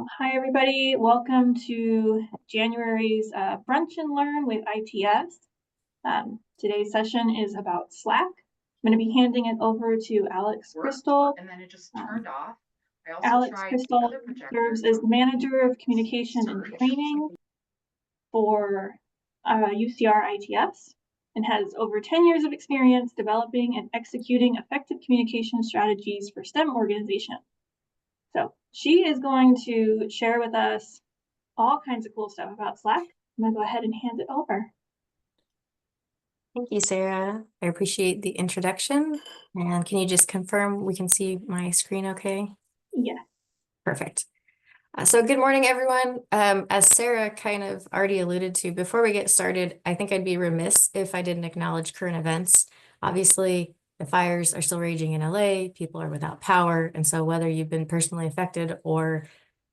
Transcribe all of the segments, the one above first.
Hi, everybody. Welcome to January's Brunch and Learn with ITS. Today's session is about Slack. I'm going to be handing it over to Alex Crystal. And then it just turned off. I also Alex tried the Crystal other projector. serves as the manager of communication and training for UCR ITS and has over 10 years of experience developing and executing effective communication strategies for STEM organizations. So she is going to share with us all kinds of cool stuff about Slack. I'm going to go ahead and hand it over. Thank you, Sarah. I appreciate the introduction. And can you just confirm we can see my screen okay? Yeah. Perfect. So good morning, everyone. As Sarah kind of already alluded to, before we get started, I think I'd be remiss if I didn't acknowledge current events. Obviously, the fires are still raging in LA, people are without power. And so whether you've been personally affected or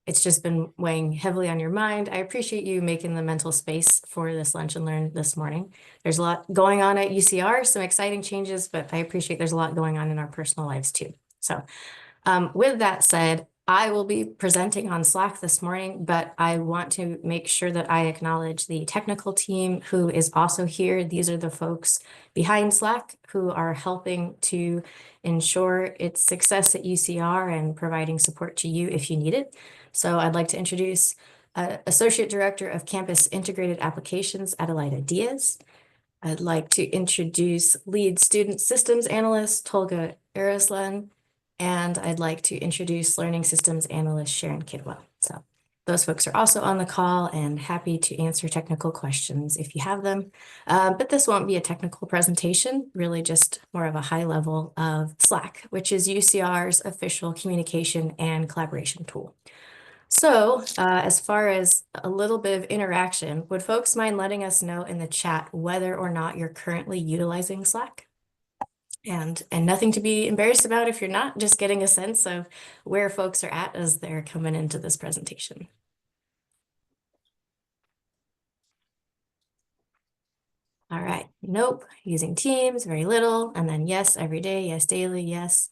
it's just been weighing heavily on your mind, I appreciate you making the mental space for this lunch and learn this morning. There's a lot going on at UCR, some exciting changes, but I appreciate there's a lot going on in our personal lives too. So with that said, I will be presenting on Slack this morning, but I want to make sure that I acknowledge the technical team who is also here. These are the folks behind Slack who are helping to ensure its success at UCR and providing support to you if you need it. So I'd like to introduce Associate Director of Campus Integrated Applications, Adelaida Diaz. I'd like to introduce Lead Student Systems Analyst, Tolga Arislan. And I'd like to introduce Learning Systems Analyst Sharon Kidwell. So those folks are also on the call and happy to answer technical questions if you have them. But this won't be a technical presentation, really just more of a high level of Slack, which is UCR's official communication and collaboration tool. So as far as a little bit of interaction, would folks mind letting us know in the chat whether or not you're currently utilizing Slack? And nothing to be embarrassed about if you're not, just getting a sense of where folks are at as they're coming into this presentation. All right, nope, using Teams, very little, and then yes, every day, yes, daily, yes.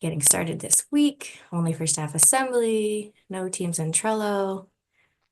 Getting started this week, only for staff assembly, no Teams and Trello.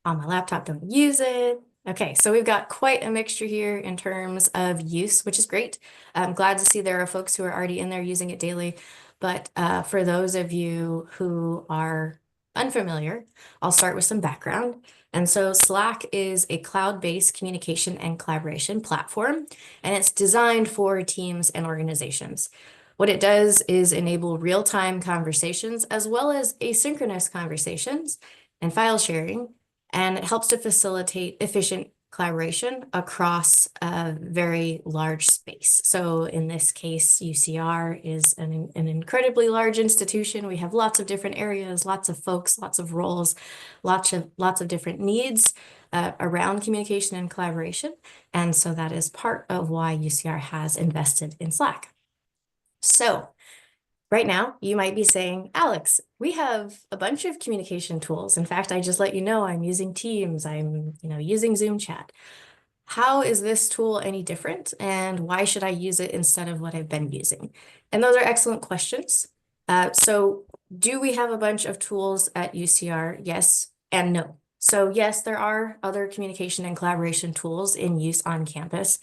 On my laptop, don't use it. Okay, so we've got quite a mixture here in terms of use, which is great. I'm glad to see there are folks who are already in there using it daily. But for those of you who are unfamiliar, I'll start with some background. And so Slack is a cloud-based communication and collaboration platform, and it's designed for teams and organizations. What it does is enable real-time conversations as well as asynchronous conversations and file sharing, and it helps to facilitate efficient collaboration across a very large space. So in this case, UCR is an incredibly large institution. We have lots of different areas, lots of folks, lots of roles, lots of different needs around communication and collaboration. And so that is part of why UCR has invested in Slack. So right now, you might be saying, Alex, we have a bunch of communication tools. In fact, I just let you know I'm using Teams, I'm using Zoom chat. How is this tool any different? And why should I use it instead of what I've been using? And those are excellent questions. So do we have a bunch of tools at UCR? Yes and no. So yes, there are other communication and collaboration tools in use on campus.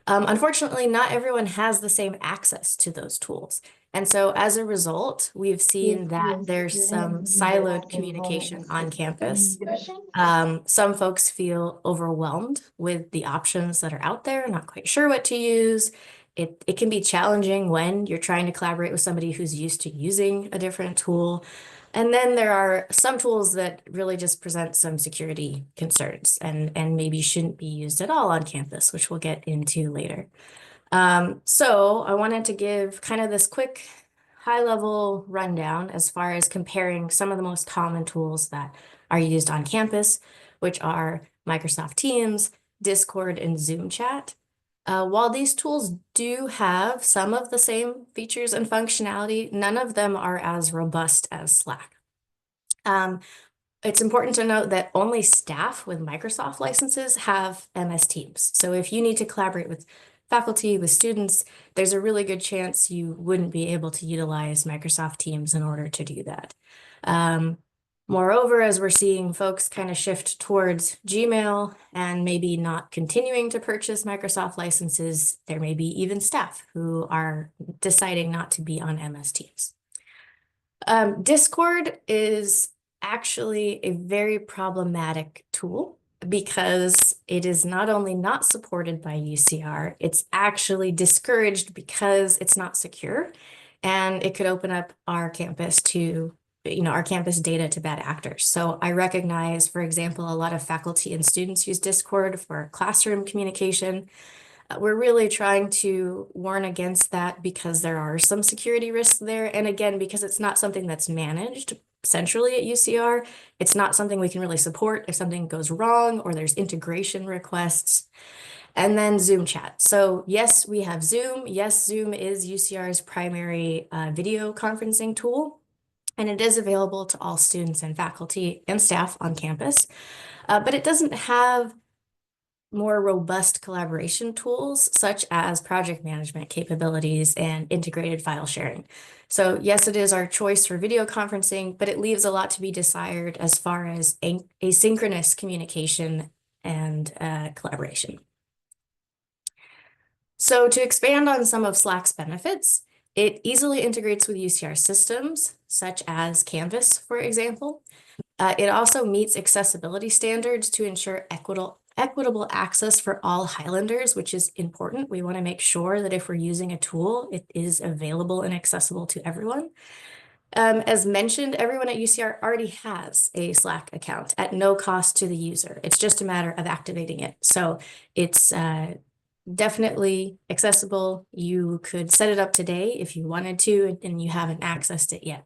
Unfortunately, not everyone has the same access to those tools. And so as a result, we've seen that there's some siloed communication on campus. Some folks feel overwhelmed with the options that are out there, not quite sure what to use. It can be challenging when you're trying to collaborate with somebody who's used to using a different tool. And then there are some tools that really just present some security concerns and maybe shouldn't be used at all on campus, which we'll get into later. So I wanted to give kind of this quick high-level rundown as far as comparing some of the most common tools that are used on campus, which are Microsoft Teams, Discord, and Zoom chat. While these tools do have some of the same features and functionality, none of them are as robust as Slack. It's important to note that only staff with Microsoft licenses have MS Teams. So if you need to collaborate with faculty, with students, there's a really good chance you wouldn't be able to utilize Microsoft Teams in order to do that. Moreover, as we're seeing folks kind of shift towards Gmail and maybe not continuing to purchase Microsoft licenses, there may be even staff who are deciding not to be on MS Teams. Discord is actually a very problematic tool because it is not only not supported by UCR, it's actually discouraged because it's not secure, and it could open up our campus to our campus data to bad actors. So I recognize, for example, a lot of faculty and students use Discord for classroom communication. We're really trying to warn against that because there are some security risks there. And again, because it's not something that's managed centrally at UCR, it's not something we can really support if something goes wrong or there's integration requests. And then Zoom chat. So yes, we have Zoom. Yes, Zoom is UCR's primary video conferencing tool, and it is available to all students and faculty and staff on campus, but it doesn't have more robust collaboration tools such as project management capabilities and integrated file sharing. So yes, it is our choice for video conferencing, but it leaves a lot to be desired as far as asynchronous communication and collaboration. So to expand on some of Slack's benefits, it easily integrates with UCR systems, such as Canvas, for example. It also meets accessibility standards to ensure equitable access for all Highlanders, which is important. We want to make sure that if we're using a tool, it is available and accessible to everyone. As mentioned, everyone at UCR already has a Slack account at no cost to the user. It's just a matter of activating it. So it's definitely accessible. You could set it up today if you wanted to, and you haven't accessed it yet.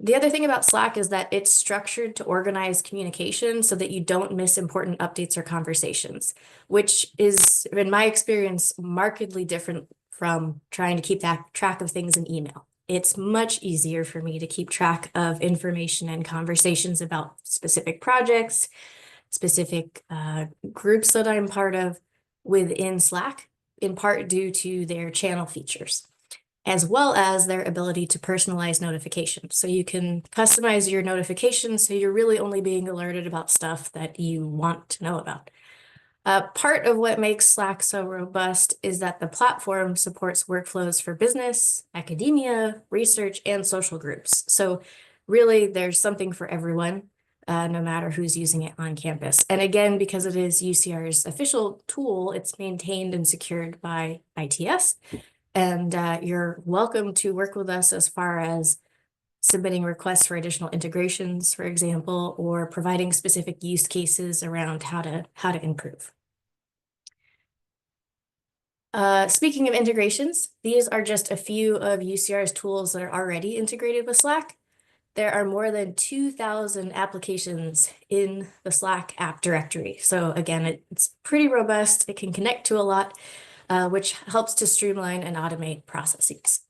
The other thing about Slack is that it's structured to organize communication so that you don't miss important updates or conversations, which is, in my experience, markedly different from trying to keep track of things in email. It's much easier for me to keep track of information and conversations about specific projects, specific groups that I'm part of within Slack, in part due to their channel features, as well as their ability to personalize notifications. So you can customize your notifications so you're really only being alerted about stuff that you want to know about. Part of what makes Slack so robust is that the platform supports workflows for business, academia, research, and social groups. So really, there's something for everyone, no matter who's using it on campus. And again, because it is UCR's official tool, it's maintained and secured by ITS. And you're welcome to work with us as far as submitting requests for additional integrations, for example, or providing specific use cases around how to improve. Speaking of integrations, these are just a few of UCR's tools that are already integrated with Slack. There are more than 2,000 applications in the Slack app directory. So again, it's pretty robust. It can connect to a lot, which helps to streamline and automate processes.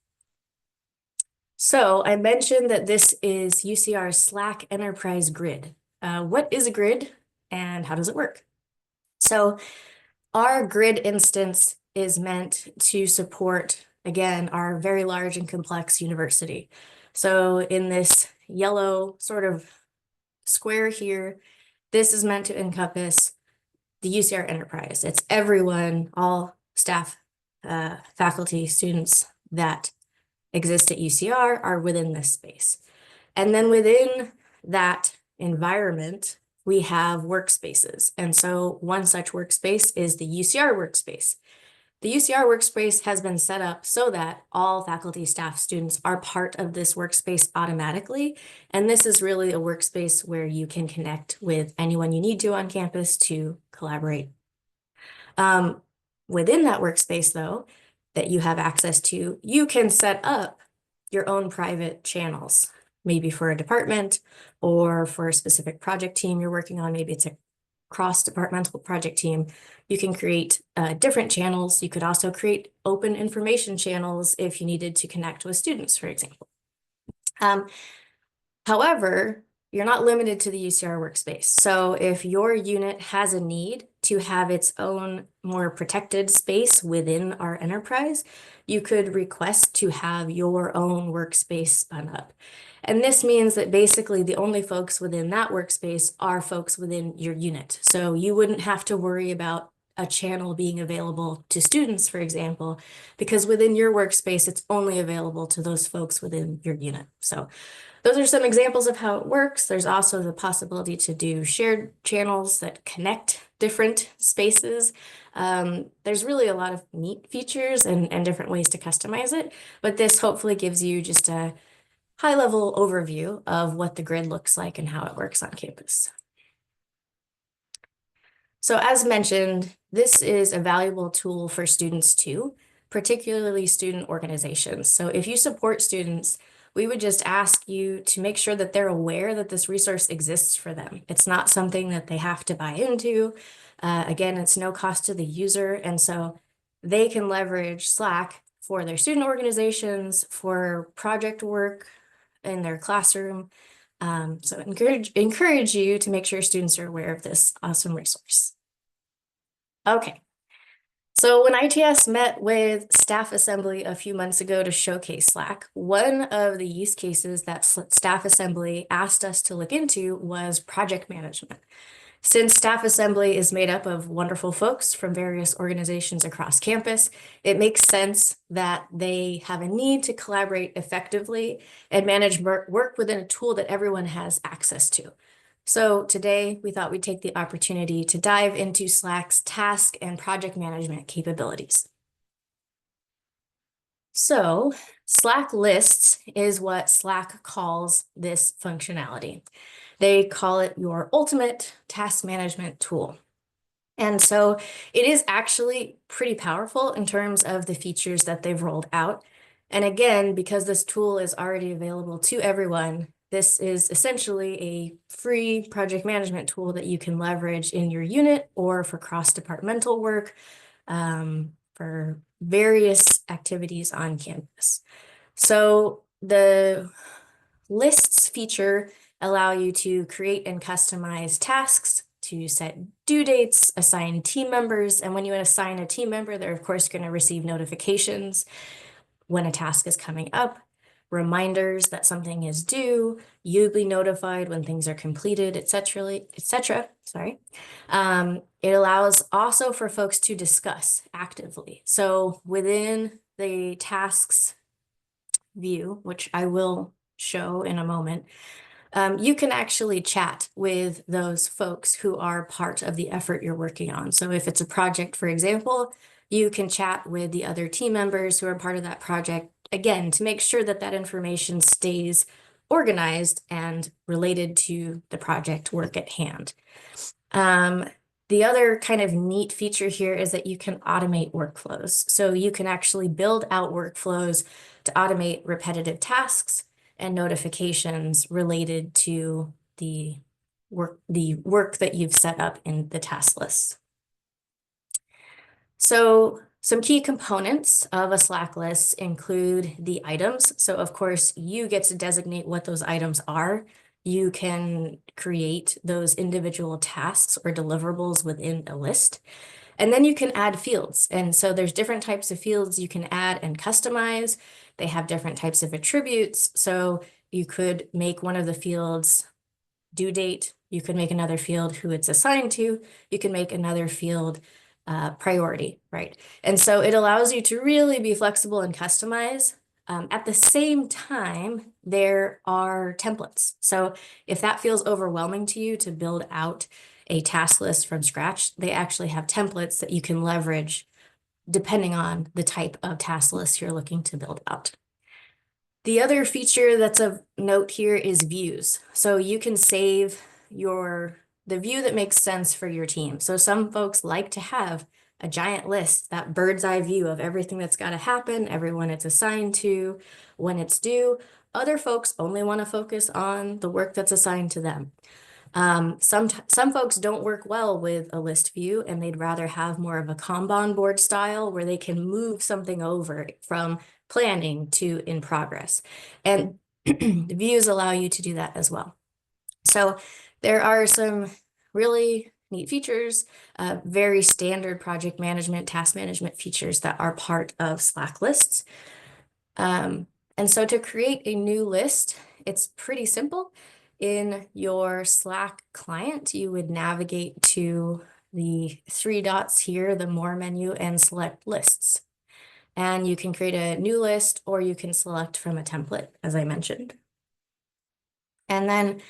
So I mentioned that this is UCR's Slack Enterprise Grid. What is a grid and how does it work? So our grid instance is meant to support, again, our very large and complex university. So in this yellow sort of square here, this is meant to encompass the UCR enterprise. It's everyone, all staff, faculty, students that exist at UCR are within this space. And then within that environment, we have workspaces. And so one such workspace is the UCR workspace. The UCR workspace has been set up so that all faculty, staff, students are part of this workspace automatically. And this is really a workspace where you can connect with anyone you need to on campus to collaborate. Within that workspace, though, that you have access to, you can set up your own private channels, maybe for a department or for a specific project team you're working on. Maybe it's a cross-departmental project team. You can create different channels. You could also create open information channels if you needed to connect with students, for example. However, you're not limited to the UCR workspace. So if your unit has a need to have its own more protected space within our enterprise, you could request to have your own workspace spun up. And this means that basically the only folks within that workspace are folks within your unit. So you wouldn't have to worry about a channel being available to students, for example, because within your workspace, it's only available to those folks within your unit. So those are some examples of how it works. There's also the possibility to do shared channels that connect different spaces. There's really a lot of neat features and different ways to customize it, but this hopefully gives you just a high-level overview of what the grid looks like and how it works on campus. So as mentioned, this is a valuable tool for students too, particularly student organizations. So if you support students, we would just ask you to make sure that they're aware that this resource exists for them. It's not something that they have to buy into. Again, it's no cost to the user. And so they can leverage Slack for their student organizations, for project work in their classroom. So encourage you to make sure students are aware of this awesome resource. Okay. So when ITS met with Staff Assembly a few months ago to showcase Slack, one of the use cases that Staff Assembly asked us to look into was project management. Since Staff Assembly is made up of wonderful folks from various organizations across campus, it makes sense that they have a need to collaborate effectively and manage work within a tool that everyone has access to. So today we thought we'd take the opportunity to dive into Slack's task and project management capabilities. So Slack lists is what Slack calls this functionality. They call it your ultimate task management tool. And so it is actually pretty powerful in terms of the features that they've rolled out. And again, because this tool is already available to everyone, this is essentially a free project management tool that you can leverage in your unit or for cross-departmental work, for various activities on campus. So the lists feature allow you to create and customize tasks, to set due dates, assign team members. And when you assign a team member, they're of course going to receive notifications when a task is coming up, reminders that something is due, you'll be notified when things are completed, etc. Sorry. It allows also for folks to discuss actively. So within the tasks view, which I will show in a moment, you can actually chat with those folks who are part of the effort you're working on. So if it's a project, for example, you can chat with the other team members who are part of that project, again, to make sure that that information stays organized and related to the project work at hand. The other kind of neat feature here is that you can automate workflows. So you can actually build out workflows to automate repetitive tasks and notifications related to the work that you've set up in the task list. So some key components of a Slack list include the items. So of course, you get to designate what those items are. You can create those individual tasks or deliverables within a list. And then you can add fields. And so there's different types of fields you can add and customize. They have different types of attributes. So you could make one of the fields due date. You could make another field who it's assigned to. You can make another field priority, right? And so it allows you to really be flexible and customize. At the same time, there are templates. So if that feels overwhelming to you to build out a task list from scratch, they actually have templates that you can leverage depending on the type of task list you're looking to build out. The other feature that's of note here is views. So you can save the view that makes sense for your team. So some folks like to have a giant list, that bird's eye view of everything that's got to happen, everyone it's assigned to, when it's due. Other folks only want to focus on the work that's assigned to them. Some folks don't work well with a list view and they'd rather have more of a Kanban board style where they can move something over from planning to in progress. And the views allow you to do that as well. So there are some really neat features, very standard project management, task management features that are part of Slack lists. And so to create a new list, it's pretty simple. In your Slack client, you would navigate to the 3 dots here, the More menu, and select Lists. And you can create a new list, or you can select from a template, as I mentioned. And then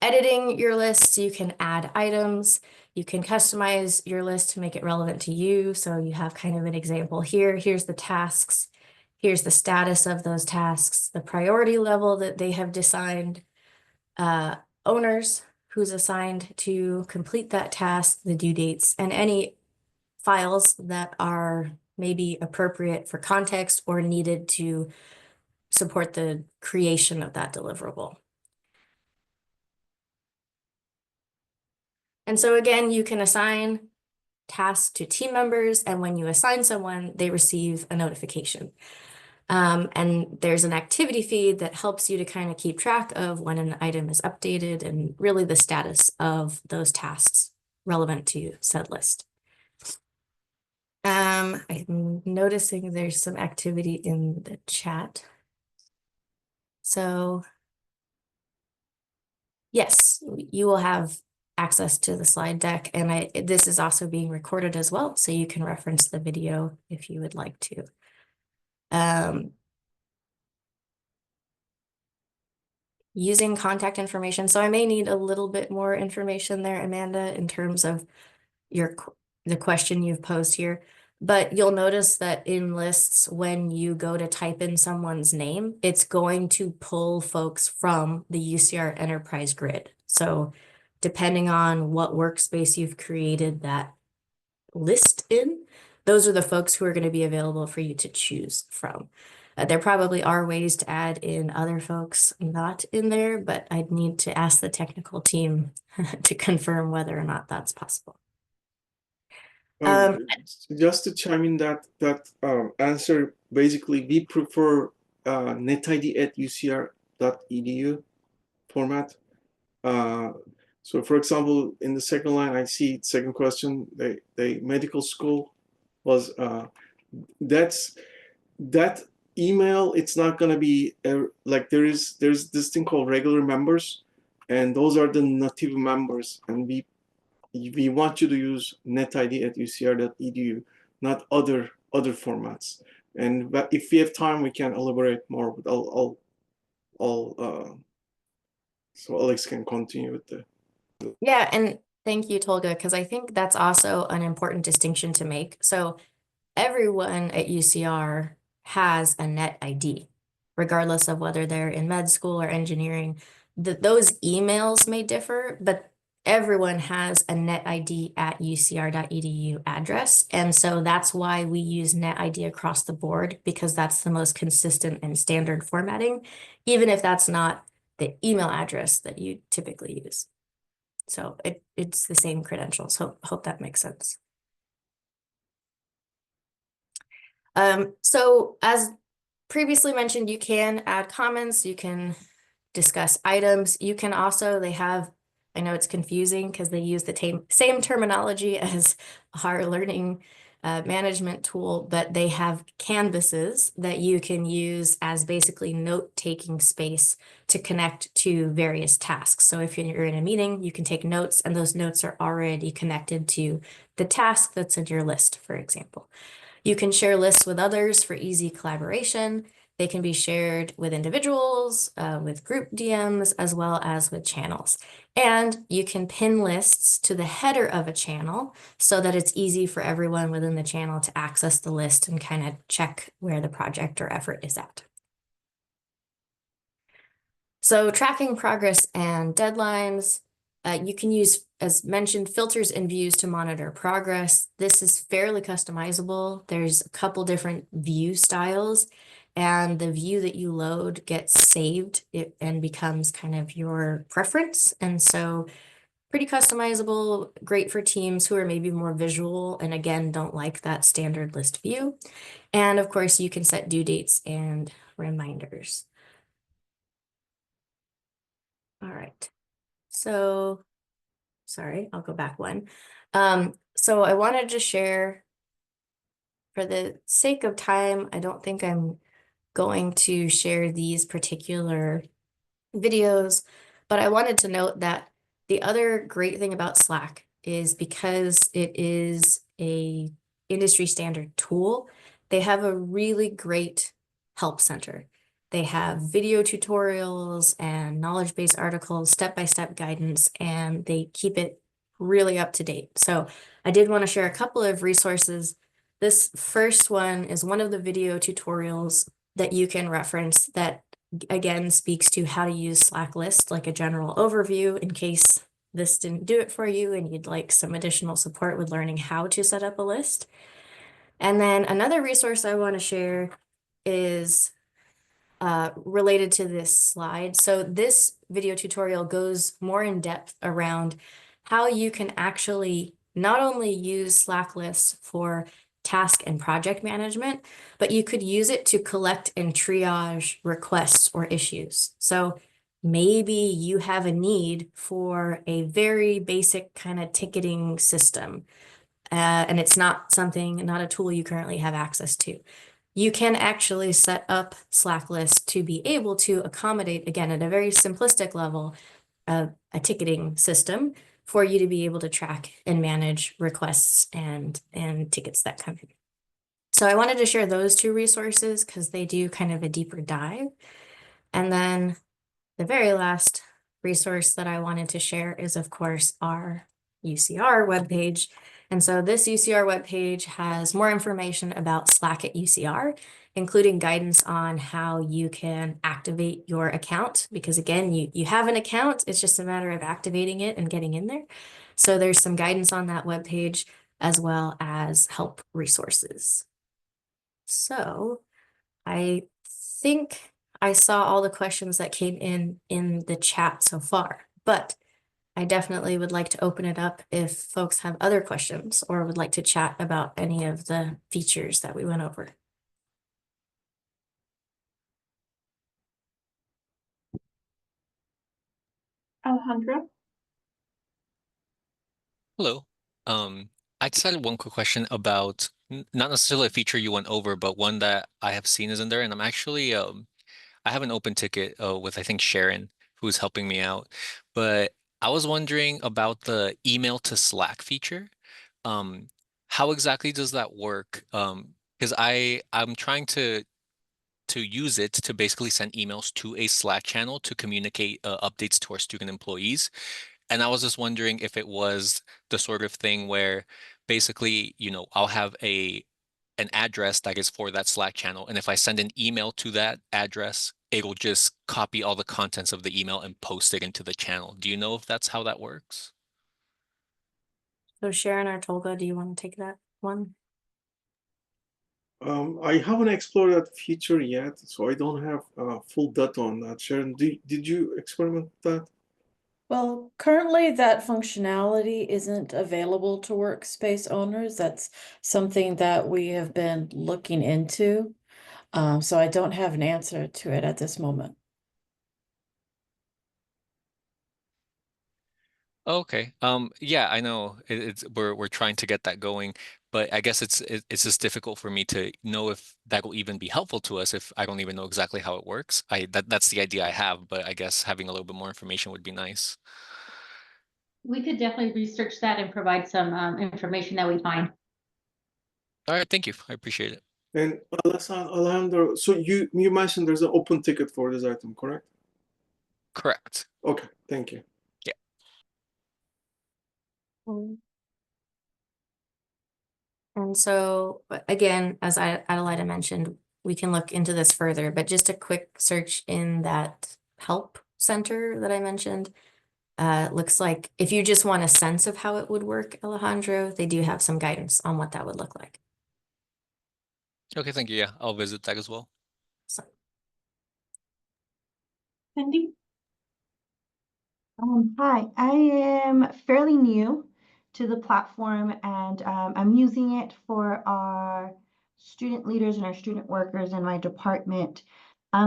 editing your lists, you can add items, you can customize your list to make it relevant to you. So you have kind of an example here. Here's the tasks. Here's the status of those tasks, the priority level that they have assigned, owners who's assigned to complete that task, the due dates, and any files that are maybe appropriate for context or needed to support the creation of that deliverable. And so again, you can assign tasks to team members, and when you assign someone, they receive a notification. And there's an activity feed that helps you to kind of keep track of when an item is updated and really the status of those tasks relevant to said list. I'm noticing there's some activity in the chat. So yes, you will have access to the slide deck, and this is also being recorded as well, so you can reference the video if you would like to. Using contact information. So I may need a little bit more information there, Amanda, in terms of the question you've posed here. But you'll notice that in lists, when you go to type in someone's name, it's going to pull folks from the UCR Enterprise Grid. So depending on what workspace you've created that list in, those are the folks who are going to be available for you to choose from. There probably are ways to add in other folks not in there, but I'd need to ask the technical team to confirm whether or not that's possible. Just to chime in that answer, basically we prefer netid@ucr.edu format. So for example, in the second line, I see second question, the medical school was that email. It's not going to be like there's this thing called regular members, and those are the native members, and we want you to use netid@ucr.edu, not other formats. And but if we have time, we can elaborate more. But so Alex can continue with the. Yeah, and thank you, Tolga, because I think that's also an important distinction to make. So everyone at UCR has a net ID, regardless of whether they're in med school or engineering. Those emails may differ, but everyone has a net ID at ucr.edu address. And so that's why we use net ID across the board, because that's the most consistent and standard formatting, even if that's not the email address that you typically use. So it's the same credentials. Hope that makes sense. So as previously mentioned, you can add comments, you can discuss items. You can also, I know it's confusing because they use the same terminology as our learning management tool, but they have canvases that you can use as basically note-taking space to connect to various tasks. So if you're in a meeting, you can take notes, and those notes are already connected to the task that's in your list, for example. You can share lists with others for easy collaboration. They can be shared with individuals, with group DMs, as well as with channels. And you can pin lists to the header of a channel so that it's easy for everyone within the channel to access the list and kind of check where the project or effort is at. So tracking progress and deadlines, you can use, as mentioned, filters and views to monitor progress. This is fairly customizable. There's a couple different view styles, and the view that you load gets saved and becomes kind of your preference. And so pretty customizable, great for teams who are maybe more visual and again, don't like that standard list view. And of course, you can set due dates and reminders. All right. So Sorry, I'll go back one. So I wanted to share, for the sake of time, I don't think I'm going to share these particular videos, but I wanted to note that the other great thing about Slack is because it is a industry standard tool, they have a really great help center. They have video tutorials and knowledge-based articles, step-by-step guidance, and they keep it really up to date. So I did want to share a couple of resources. This first one is one of the video tutorials that you can reference that again speaks to how to use Slack list, like a general overview in case this didn't do it for you and you'd like some additional support with learning how to set up a list. And then another resource I want to share is related to this slide. So this video tutorial goes more in depth around how you can actually not only use Slack lists for task and project management, but you could use it to collect and triage requests or issues. So maybe you have a need for a very basic kind of ticketing system, and it's not a tool you currently have access to. You can actually set up Slack lists to be able to accommodate, again, at a very simplistic level, a ticketing system for you to be able to track and manage requests and tickets that come in. So I wanted to share those two resources because they do kind of a deeper dive. And then the very last resource that I wanted to share is, of course, our UCR webpage. And so this UCR webpage has more information about Slack at UCR, including guidance on how you can activate your account. Because again, you have an account, it's just a matter of activating it and getting in there. So there's some guidance on that webpage as well as help resources. So I think I saw all the questions that came in the chat so far, but I definitely would like to open it up if folks have other questions or would like to chat about any of the features that we went over. Alejandro? Hello. I just had one quick question about not necessarily a feature you went over, but one that I have seen is in there, and I'm actually I have an open ticket with I think Sharon, who's helping me out. But I was wondering about the email to Slack feature. Um, how exactly does that work? Because I'm trying to use it to basically send emails to a Slack channel to communicate updates to our student employees. And I was just wondering if it was the sort of thing where basically, I'll have an address that is for that Slack channel. And if I send an email to that address, it'll just copy all the contents of the email and post it into the channel. Do you know if that's how that works? So Sharon or Tolga, do you want to take that one? I haven't explored that feature yet, so I don't have full data on that. Sharon, did you experiment with that? Well, currently that functionality isn't available to workspace owners. That's something that we have been looking into. So I don't have an answer to it at this moment. Okay. Yeah, I know we're trying to get that going, but I guess it's just difficult for me to know if that will even be helpful to us if I don't even know exactly how it works. That's the idea I have, but I guess having a little bit more information would be nice. We could definitely research that and provide some information that we find. All right, thank you. I appreciate it. And Alejandro, so you mentioned there's an open ticket for this item, correct? Correct. Okay, thank you. Yeah. And so again, as Adelaida mentioned, we can look into this further, but just a quick search in that help center that I mentioned. Looks like if you just want a sense of how it would work, Alejandro, they do have some guidance on what that would look like. Okay, thank you. Yeah, I'll visit that as well. So, Cindy? Hi, I am fairly new to the platform and I'm using it for our student leaders and our student workers in my department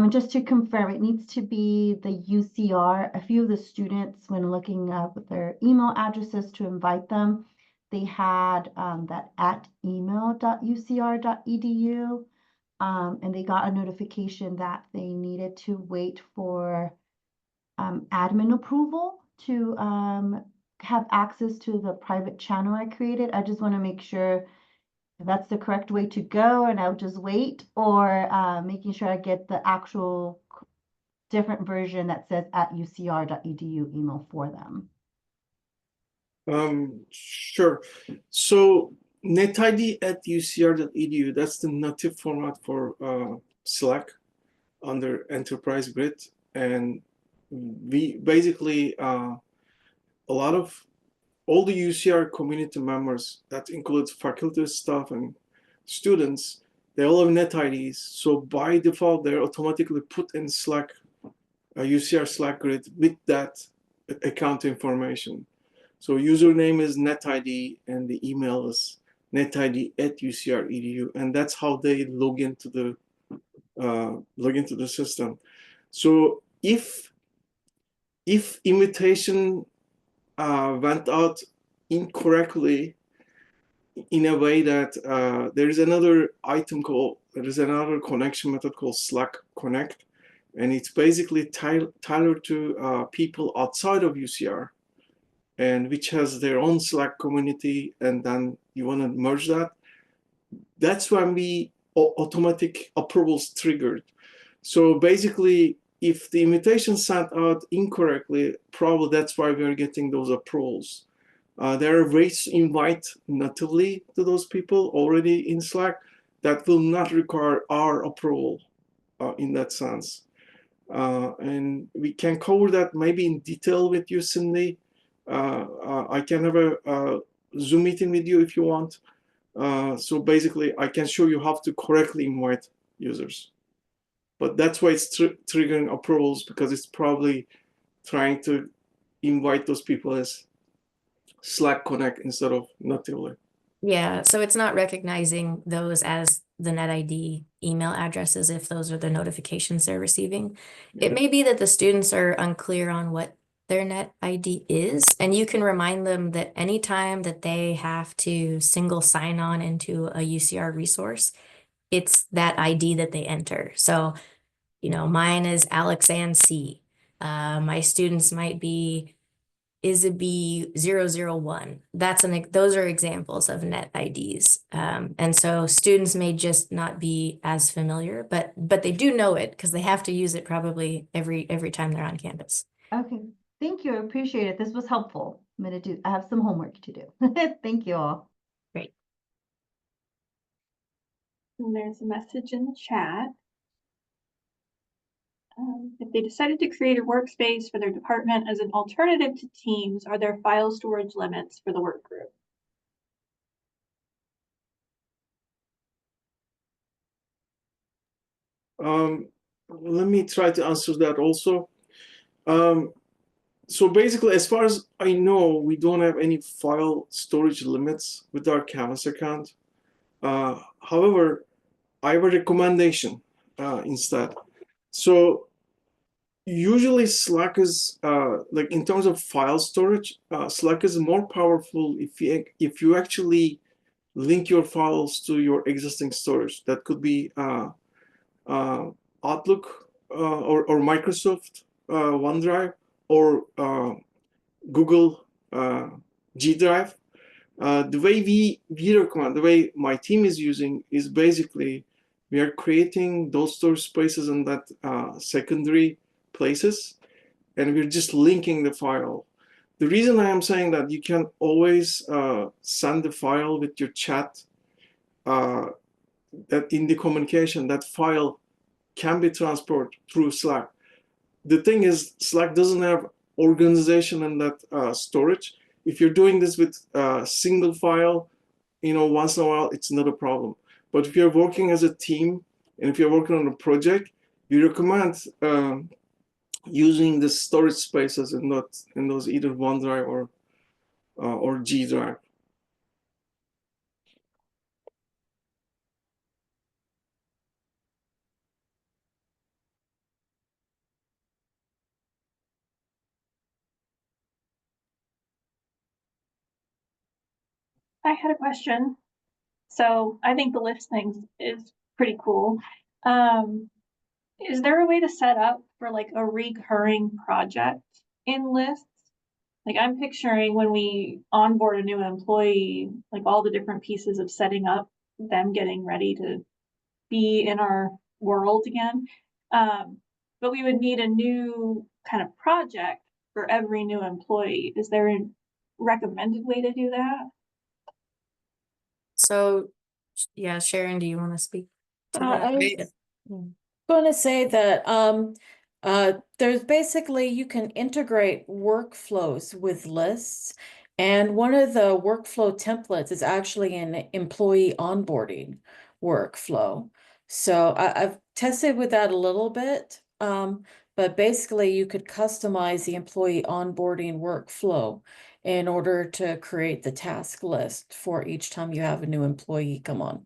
Just to confirm, it needs to be the UCR. A few of the students, when looking up their email addresses to invite them, they had that at email.ucr.edu, and they got a notification that they needed to wait for admin approval to have access to the private channel I created. I just want to make sure if that's the correct way to go, and I'll just wait, or making sure I get the actual different version that says at ucr.edu email for them. Sure. So netid at ucr.edu, that's the native format for Slack under Enterprise Grid. And we basically, a lot of all the UCR community members, that includes faculty, staff, and students, they all have NetIDs. So by default, they're automatically put in Slack, UCR Slack grid with that account information. So username is NetID and the email is netid@ucr.edu, and that's how they log into the system. So if invitation went out incorrectly in a way that there is another connection method called Slack Connect, and it's basically tailored to people outside of UCR, and which has their own Slack community, and then you want to merge that. That's when we automatic approvals triggered. So basically, if the invitation sent out incorrectly, probably that's why we're getting those approvals. There are ways to invite natively to those people already in Slack that will not require our approval in that sense. And we can cover that maybe in detail with you, Cindy. I can have a Zoom meeting with you if you want. So basically, I can show you how to correctly invite users. But that's why it's triggering approvals, because it's probably trying to invite those people as Slack Connect instead of natively. Yeah, so it's not recognizing those as the NetID email addresses if those are the notifications they're receiving. It may be that the students are unclear on what their NetID is, and you can remind them that anytime that they have to single sign on into a UCR resource, it's that ID that they enter. So, you know, mine is Alex Ann C. My students might be Isaby001. Those are examples of net IDs. And so students may just not be as familiar, but they do know it because they have to use it probably every time they're on campus. Okay, thank you. I appreciate it. This was helpful. I have some homework to do. Thank you all. Great. And there's a message in the chat. If they decided to create a workspace for their department as an alternative to Teams, are there file storage limits for the work group? Let me try to answer that also. So basically, as far as I know, we don't have any file storage limits with our Canvas account. However, I have a recommendation instead. So usually Slack is like in terms of file storage, Slack is more powerful if you actually link your files to your existing storage. That could be Outlook or Microsoft OneDrive or Google G Drive. The way we recommend, the way my team is using is basically we are creating those storage spaces in that secondary places, and we're just linking the file. The reason I am saying that you can always send the file with your chat, that in the communication, that file can be transported through Slack. The thing is, Slack doesn't have organization in that storage. If you're doing this with a single file, once in a while, it's not a problem. But if you're working as a team and if you're working on a project, we recommend using the storage spaces and not in those either OneDrive or G Drive. I had a question. So I think the list things is pretty cool. Is there a way to set up for like a recurring project in lists? Like I'm picturing when we onboard a new employee, like all the different pieces of setting up them getting ready to be in our world again. But we would need a new kind of project for every new employee. Is there a recommended way to do that? So, yeah, Sharon, do you want to speak to that? I was going to say that there's basically you can integrate workflows with lists, and one of the workflow templates is actually an employee onboarding workflow. So I've tested with that a little bit, but basically you could customize the employee onboarding workflow in order to create the task list for each time you have a new employee come on.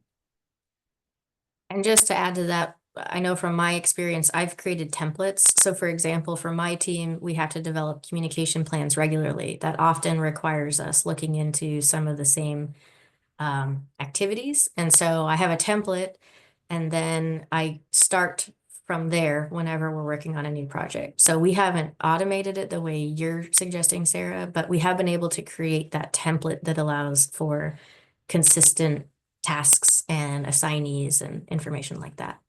And just to add to that, I know from my experience, I've created templates. So for example, for my team, we have to develop communication plans regularly. That often requires us looking into some of the same activities. And so I have a template, and then I start from there whenever we're working on a new project. So we haven't automated it the way you're suggesting, Sarah, but we have been able to create that template that allows for consistent tasks and assignees and information like that.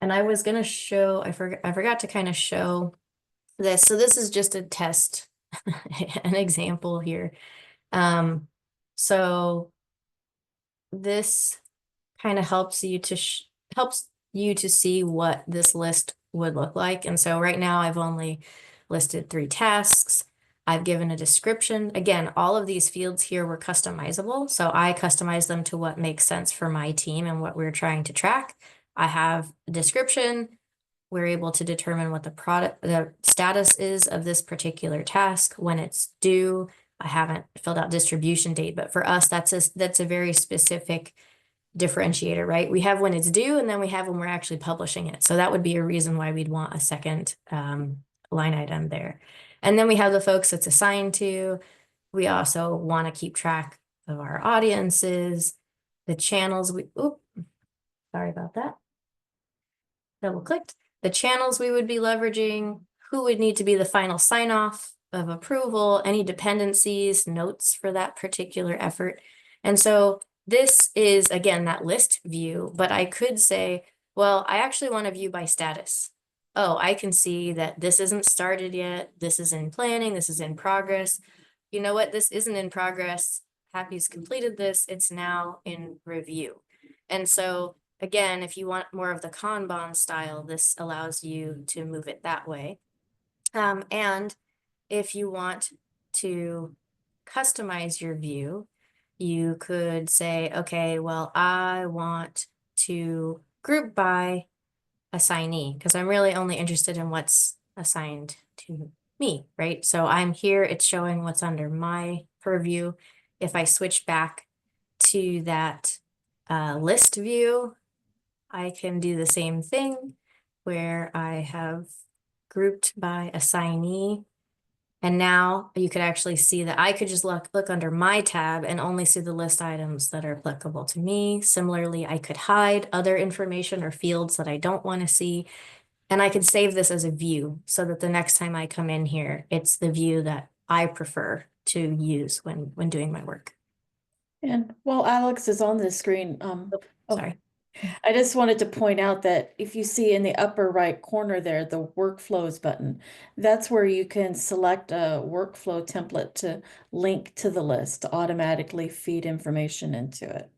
And I was gonna show, I forgot to kind of show this. So this is just a test, an example here. So this kind of helps you to see what this list would look like. And so right now I've only listed 3 tasks. I've given a description. Again, all of these fields here were customizable. So I customize them to what makes sense for my team and what we're trying to track. I have a description. We're able to determine what the status is of this particular task, when it's due. I haven't filled out distribution date, but for us, that's a very specific differentiator, right? We have when it's due, and then we have when we're actually publishing it. So that would be a reason why we'd want a second line item there. And then we have the folks it's assigned to. We also want to keep track of our audiences, the channels sorry about that. Double clicked. The channels we would be leveraging, who would need to be the final sign off of approval, any dependencies, notes for that particular effort. And so this is, again, that list view, but I could say, well, I actually want to view by status. Oh, I can see that this isn't started yet. This is in planning. This is in progress. You know what? This isn't in progress. Happy's completed this. It's now in review. And so again, if you want more of the Kanban style, this allows you to move it that way. And if you want to customize your view, you could say, okay, well, I want to group by assignee, because I'm really only interested in what's assigned to me, right? So I'm here, it's showing what's under my purview. If I switch back to that list view, I can do the same thing where I have grouped by assignee. And now you could actually see that I could just look under my tab and only see the list items that are applicable to me. Similarly, I could hide other information or fields that I don't want to see. And I could save this as a view so that the next time I come in here, it's the view that I prefer to use when doing my work. And while Alex is on the screen, Sorry. I just wanted to point out that if you see in the upper right corner there, the workflows button, that's where you can select a workflow template to link to the list to automatically feed information into it.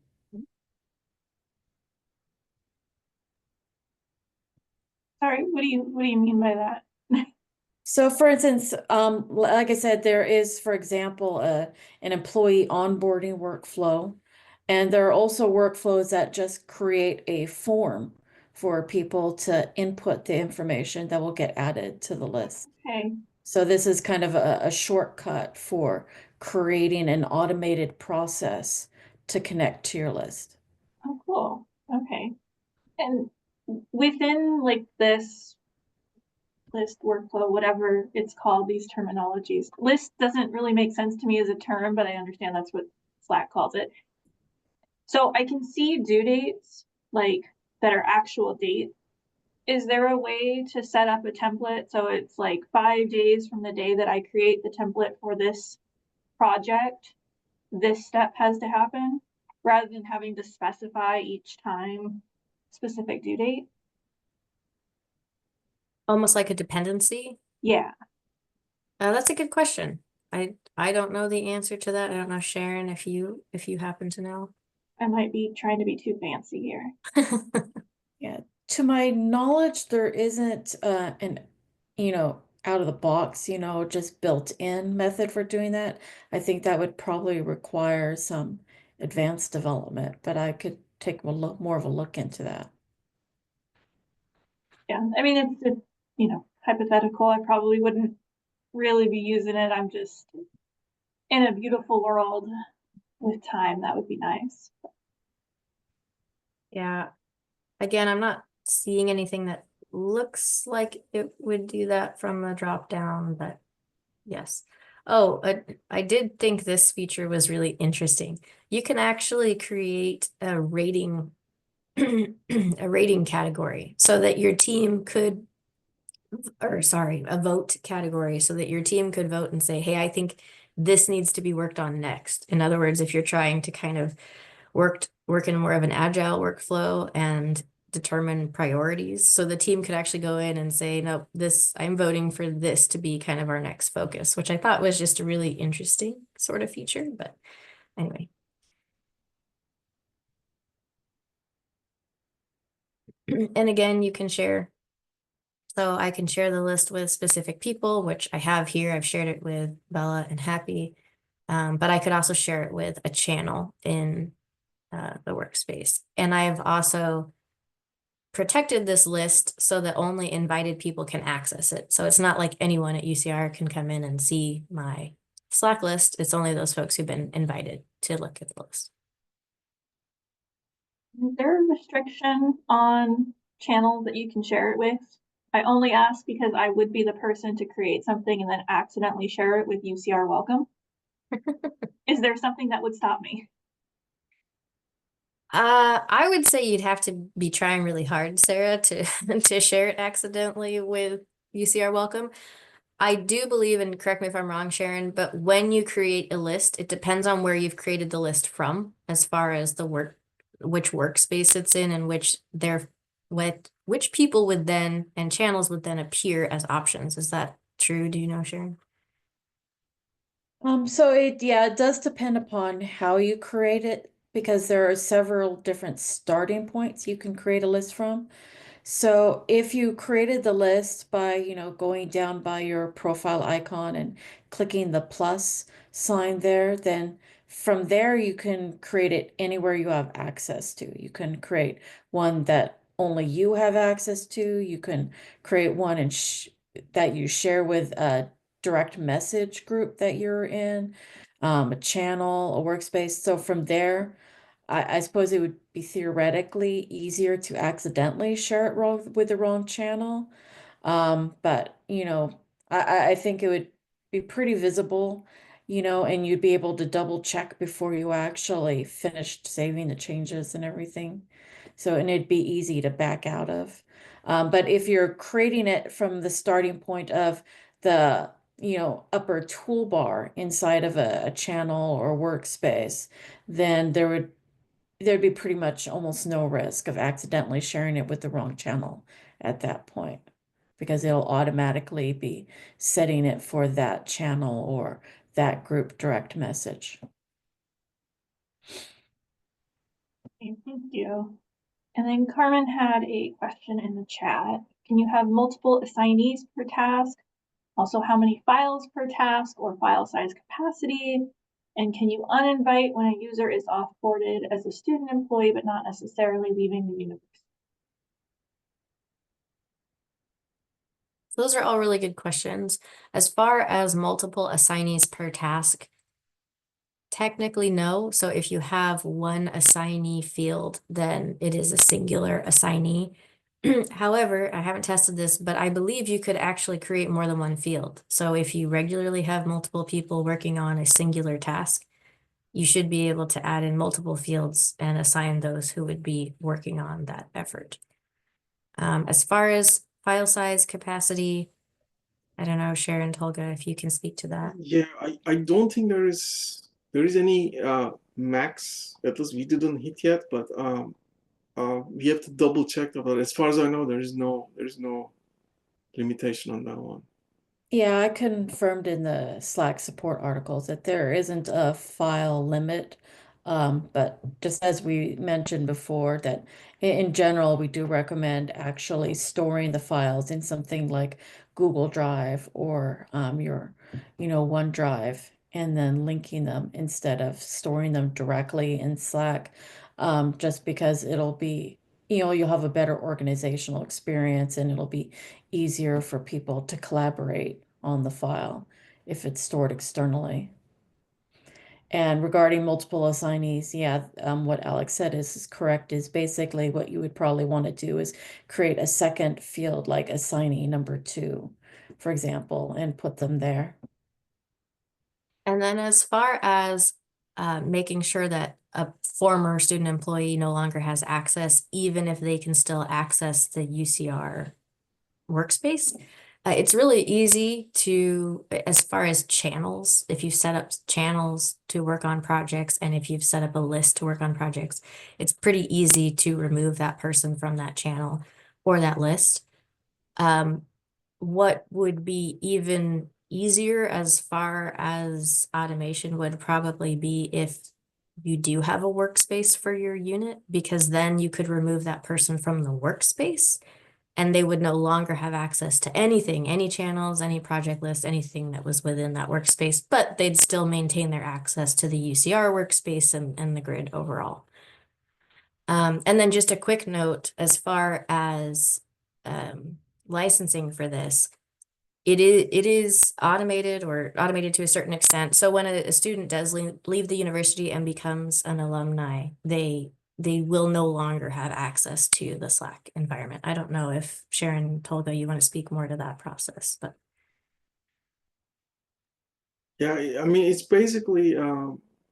Sorry, what do you mean by that? So for instance, like I said, there is, for example, an employee onboarding workflow. And there are also workflows that just create a form for people to input the information that will get added to the list. Okay. So this is kind of a shortcut for creating an automated process to connect to your list. Oh, cool. Okay. And within like this list, workflow, whatever it's called, these terminologies. List doesn't really make sense to me as a term, but I understand that's what Slack calls it. So I can see due dates like that are actual dates. Is there a way to set up a template so it's like 5 days from the day that I create the template for this project, this step has to happen, rather than having to specify each time specific due date? Almost like a dependency. Yeah, That's a good question. I don't know the answer to that. I don't know, Sharon, if you happen to know. I might be trying to be too fancy here. Yeah, to my knowledge, there isn't an, out of the box, just built-in method for doing that. I think that would probably require some advanced development, but I could take a look, more of a look into that. Yeah, I mean, it's hypothetical. I probably wouldn't really be using it. I'm just in a beautiful world with time. That would be nice. Yeah. Again, I'm not seeing anything that looks like it would do that from the drop down, but yes. Oh, I did think this feature was really interesting. You can actually create a rating a rating category so that your team could, or sorry, a vote category so that your team could vote and say, hey, I think this needs to be worked on next. In other words, if you're trying to kind of work in more of an agile workflow and determine priorities. So the team could actually go in and say, no, I'm voting for this to be kind of our next focus, which I thought was just a really interesting sort of feature. But anyway. And again, you can share. So I can share the list with specific people, which I have here. I've shared it with Bella and Happy, but I could also share it with a channel in the workspace. And I've also protected this list so that only invited people can access it. So it's not like anyone at UCR can come in and see my Slack list. It's only those folks who've been invited to look at the list. Is there a restriction on channels that you can share it with? I only ask because I would be the person to create something and then accidentally share it with UCR Welcome. Is there something that would stop me? I would say you'd have to be trying really hard, Sarah, to to share it accidentally with UCR Welcome. I do believe, and correct me if I'm wrong, Sharon, but when you create a list, it depends on where you've created the list from, as far as which workspace it's in and which people would then and channels would then appear as options. Is that true? Do you know, Sharon? So it does depend upon how you create it, because there are several different starting points you can create a list from. So if you created the list by, going down by your profile icon and clicking the plus sign there, then from there you can create it anywhere you have access to. You can create one that only you have access to. You can create one that you share with a direct message group that you're in, a channel, a workspace. So from there, I suppose it would be theoretically easier to accidentally share it wrong with the wrong channel. But I think it would be pretty visible, and you'd be able to double check before you actually finished saving the changes and everything. So, and it'd be easy to back out of. But if you're creating it from the starting point of the, upper toolbar inside of a channel or workspace, then there'd be pretty much almost no risk of accidentally sharing it with the wrong channel at that point, because it'll automatically be setting it for that channel or that group direct message. Okay, thank you. And then Carmen had a question in the chat. Can you have multiple assignees per task? Also, how many files per task or file size capacity? And can you uninvite when a user is offboarded as a student employee, but not necessarily leaving the university? Those are all really good questions. As far as multiple assignees per task, technically no. So if you have one assignee field, then it is a singular assignee. However, I haven't tested this, but I believe you could actually create more than one field. So if you regularly have multiple people working on a singular task, you should be able to add in multiple fields and assign those who would be working on that effort. As far as file size capacity, I don't know, Sharon, Tolga, if you can speak to that. Yeah, I don't think there is any max. At least we didn't hit yet, but we have to double check that. But as far as I know, there is no limitation on that one. Yeah, I confirmed in the Slack support articles that there isn't a file limit. But just as we mentioned before, that in general, we do recommend actually storing the files in something like Google Drive or your, OneDrive, and then linking them instead of storing them directly in Slack. Just because it'll be, you'll have a better organizational experience and it'll be easier for people to collaborate on the file if it's stored externally. And regarding multiple assignees, yeah, what Alex said is correct, is basically what you would probably want to do is create a second field like assignee number 2, for example, and put them there. And then as far as making sure that a former student employee no longer has access, even if they can still access the UCR workspace, it's really easy to, as far as channels, if you set up channels to work on projects and if you've set up a list to work on projects, it's pretty easy to remove that person from that channel or that list. What would be even easier as far as automation would probably be if you do have a workspace for your unit, because then you could remove that person from the workspace and they would no longer have access to anything, any channels, any project list, anything that was within that workspace, but they'd still maintain their access to the UCR workspace and the grid overall. And then just a quick note, as far as licensing for this, it is automated or automated to a certain extent. So when a student does leave the university and becomes an alumni, they will no longer have access to the Slack environment. I don't know if Sharon, Tolga, you want to speak more to that process, but. Yeah, I mean, it's basically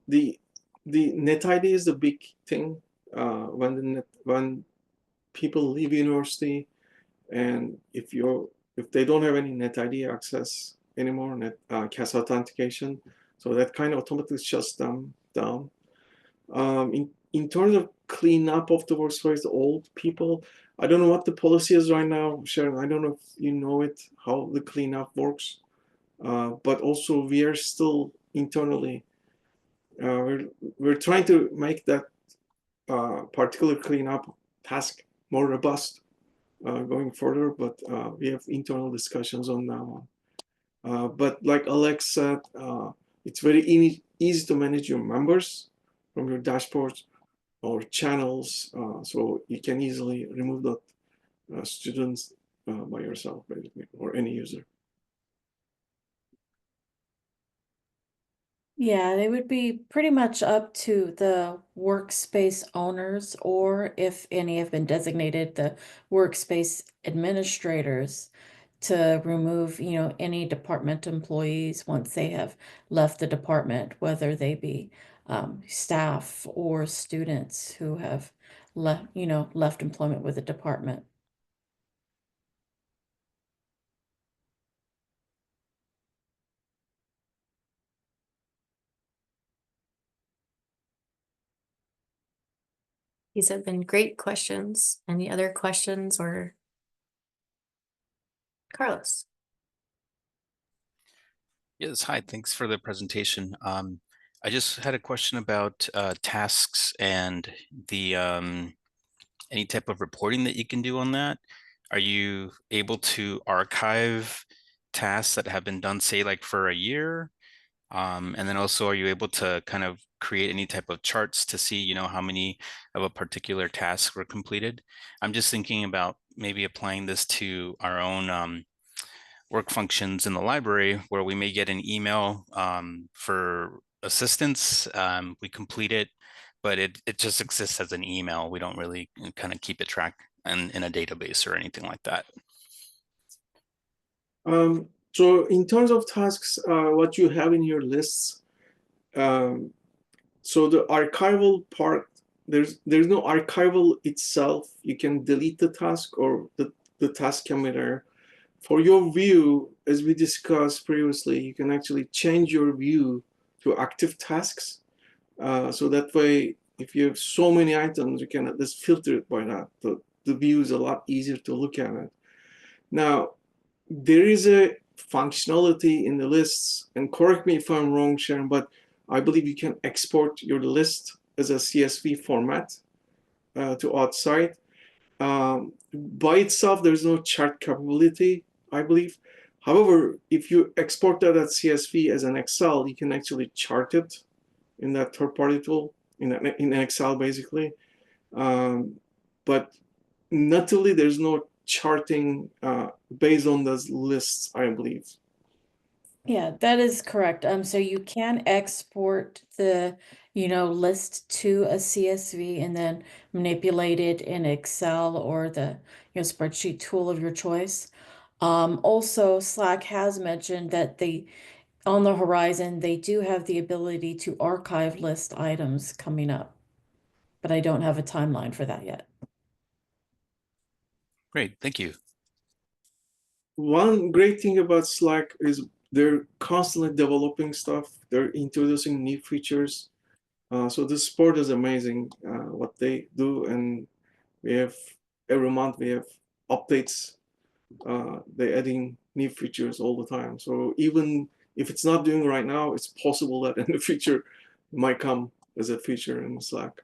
the net ID is the big thing when people leave university, and if they don't have any net ID access anymore, CAS authentication, so that kind of automatically shuts them down. In terms of cleanup of the workspace, the old people, I don't know what the policy is right now, Sharon. I don't know if you know it, how the cleanup works. But also we are still internally we're trying to make that particular cleanup task more robust going further, but we have internal discussions on that one. But like Alex said, it's very easy to manage your members from your dashboards or channels, so you can easily remove that students by yourself, basically, or any user. Yeah, they would be pretty much up to the workspace owners, or if any have been designated, the workspace administrators, to remove, any department employees once they have left the department, whether they be staff or students who have left employment with the department. These have been great questions. Any other questions or Carlos? Yes, hi, thanks for the presentation. I just had a question about tasks and the any type of reporting that you can do on that. Are you able to archive tasks that have been done, say, like for a year? And then also, are you able to kind of create any type of charts to see, how many of a particular task were completed? I'm just thinking about maybe applying this to our own work functions in the library, where we may get an email for assistance. We complete it, but it just exists as an email. We don't really kind of keep it track in a database or anything like that? So in terms of tasks, what you have in your lists, so the archival part, there's no archival itself. You can delete the task, or the task can be there. For your view, as we discussed previously, you can actually change your view to active tasks. So that way, if you have so many items, you can just filter it by that. The view is a lot easier to look at it. Now, there is a functionality in the lists, and correct me if I'm wrong, Sharon, but I believe you can export your list as a CSV format to outside. By itself, there's no chart capability, I believe. However, if you export that as CSV as an Excel, you can actually chart it in that third-party tool, in Excel, basically. But natively, there's no charting based on those lists, I believe. Yeah, that is correct. So you can export the, list to a CSV and then manipulate it in Excel or the, spreadsheet tool of your choice. Also, Slack has mentioned that on the horizon, they do have the ability to archive list items coming up, but I don't have a timeline for that yet. Great, thank you. One great thing about Slack is they're constantly developing stuff. They're introducing new features. So the support is amazing, what they do, and we have every month we have updates. They're adding new features all the time. So even if it's not doing right now, it's possible that in the future it might come as a feature in Slack.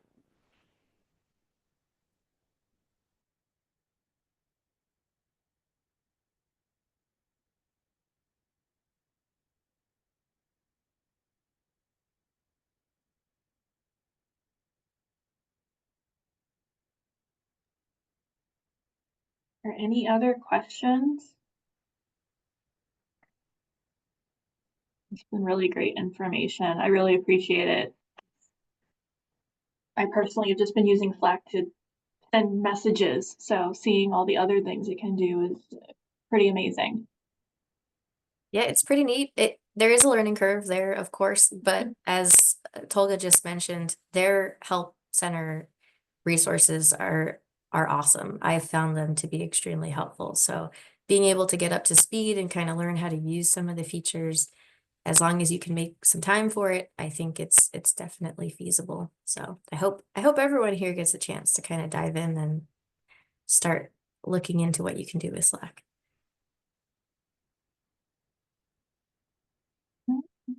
Are any other questions? It's been really great information. I really appreciate it. I personally have just been using Slack to send messages, so seeing all the other things it can do is pretty amazing. Yeah, it's pretty neat. There is a learning curve there, of course, but as Tolga just mentioned, their help center resources are awesome. I've found them to be extremely helpful. So being able to get up to speed and kind of learn how to use some of the features, as long as you can make some time for it, I think it's definitely feasible. So I hope everyone here gets a chance to kind of dive in and start looking into what you can do with Slack.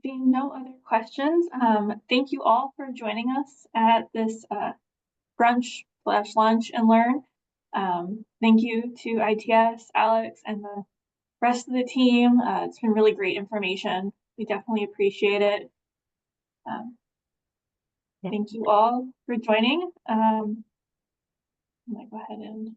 Being no other questions, thank you all for joining us at this brunch/lunch and learn. Thank you to ITS, Alex, and the rest of the team. It's been really great information. We definitely appreciate it. Thank you all for joining. I'm gonna go ahead and